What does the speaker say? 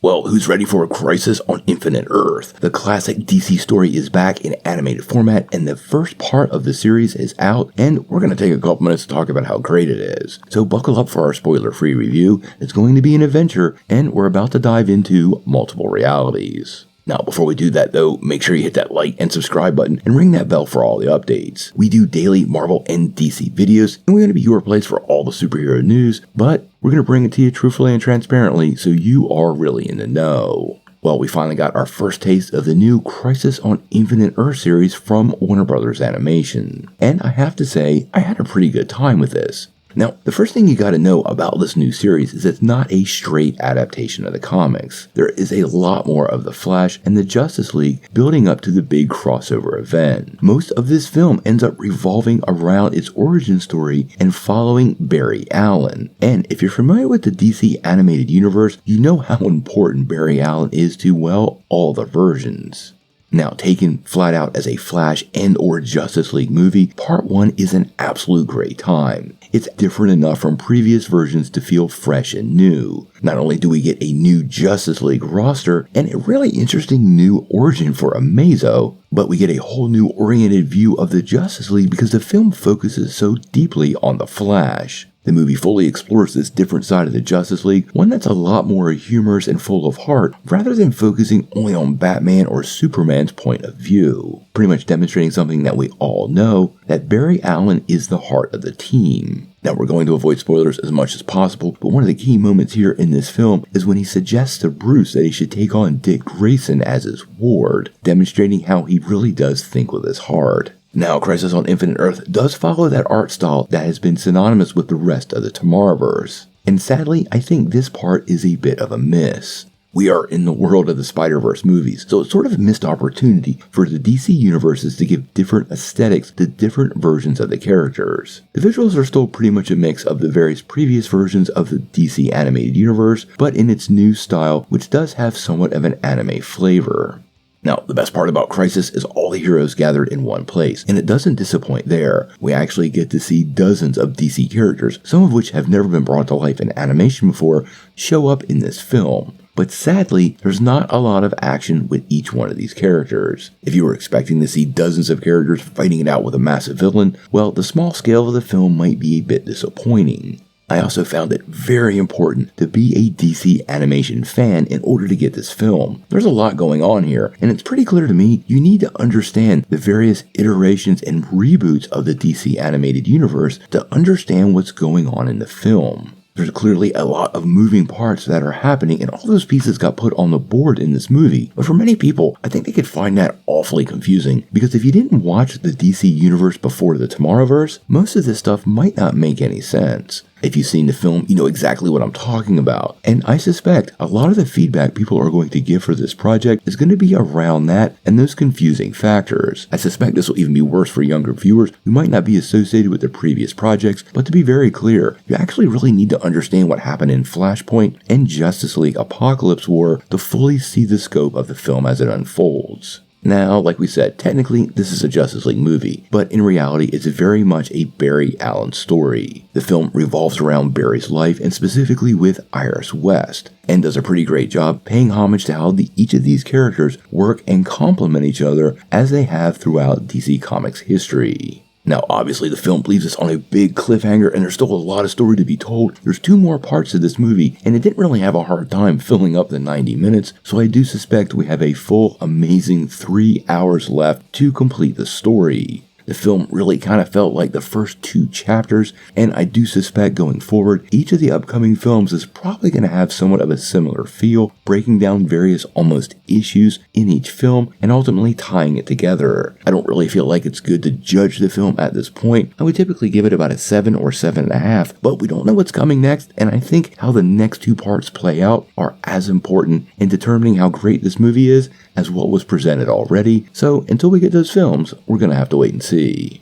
Well, who's ready for a Crisis on Infinite Earth? The classic DC story is back in animated format, and the first part of the series is out, and we're going to take a couple minutes to talk about how great it is. So buckle up for our spoiler-free review. It's going to be an adventure, and we're about to dive into multiple realities. Now, before we do that though, make sure you hit that like and subscribe button and ring that bell for all the updates. We do daily Marvel and DC videos, and we're going to be your place for all the superhero news, but we're going to bring it to you truthfully and transparently so you are really in the know. Well, we finally got our first taste of the new Crisis on Infinite Earth series from Warner Bros. Animation. And I have to say, I had a pretty good time with this. Now, the first thing you gotta know about this new series is it's not a straight adaptation of the comics. There is a lot more of the Flash and the Justice League building up to the big crossover event. Most of this film ends up revolving around its origin story and following Barry Allen. And if you're familiar with the DC animated universe, you know how important Barry Allen is to, well, all the versions. Now, taken flat out as a Flash and or Justice League movie, Part 1 is an absolute great time. It's different enough from previous versions to feel fresh and new. Not only do we get a new Justice League roster and a really interesting new origin for Amazo, but we get a whole new oriented view of the Justice League because the film focuses so deeply on the Flash. The movie fully explores this different side of the Justice League, one that's a lot more humorous and full of heart, rather than focusing only on Batman or Superman's point of view. Pretty much demonstrating something that we all know, that Barry Allen is the heart of the team. Now, we're going to avoid spoilers as much as possible, but one of the key moments here in this film is when he suggests to Bruce that he should take on Dick Grayson as his ward, demonstrating how he really does think with his heart. Now, Crisis on Infinite Earth does follow that art style that has been synonymous with the rest of the Tomorrowverse. And sadly, I think this part is a bit of a miss. We are in the world of the Spider-Verse movies, so it's sort of a missed opportunity for the DC universes to give different aesthetics to different versions of the characters. The visuals are still pretty much a mix of the various previous versions of the DC animated universe, but in its new style, which does have somewhat of an anime flavor. Now, the best part about Crisis is all the heroes gathered in one place, and it doesn't disappoint there. We actually get to see dozens of DC characters, some of which have never been brought to life in animation before, show up in this film. But sadly, there's not a lot of action with each one of these characters. If you were expecting to see dozens of characters fighting it out with a massive villain, well, the small scale of the film might be a bit disappointing. I also found it very important to be a DC animation fan in order to get this film. There's a lot going on here, and it's pretty clear to me you need to understand the various iterations and reboots of the DC animated universe to understand what's going on in the film. There's clearly a lot of moving parts that are happening, and all those pieces got put on the board in this movie. But for many people, I think they could find that awfully confusing, because if you didn't watch the DC universe before the Tomorrowverse, most of this stuff might not make any sense. If you've seen the film, you know exactly what I'm talking about. And I suspect a lot of the feedback people are going to give for this project is going to be around that and those confusing factors. I suspect this will even be worse for younger viewers who might not be associated with the previous projects, but to be very clear, you actually really need to understand what happened in Flashpoint and Justice League Apocalypse War to fully see the scope of the film as it unfolds. Now, like we said, technically this is a Justice League movie, but in reality it's very much a Barry Allen story. The film revolves around Barry's life and specifically with Iris West, and does a pretty great job paying homage to how each of these characters work and complement each other as they have throughout DC Comics history. Now, obviously, the film leaves us on a big cliffhanger, and there's still a lot of story to be told. There's 2 more parts to this movie, and it didn't really have a hard time filling up the 90 minutes, so I do suspect we have a full, amazing 3 hours left to complete the story. The film really kind of felt like the first 2 chapters, and I do suspect going forward, each of the upcoming films is probably going to have somewhat of a similar feel, breaking down various almost issues in each film, and ultimately tying it together. I don't really feel like it's good to judge the film at this point. I would typically give it about a 7 or 7.5, but we don't know what's coming next, and I think how the next 2 parts play out are as important in determining how great this movie is as what was presented already. So until we get those films, we're going to have to wait and see.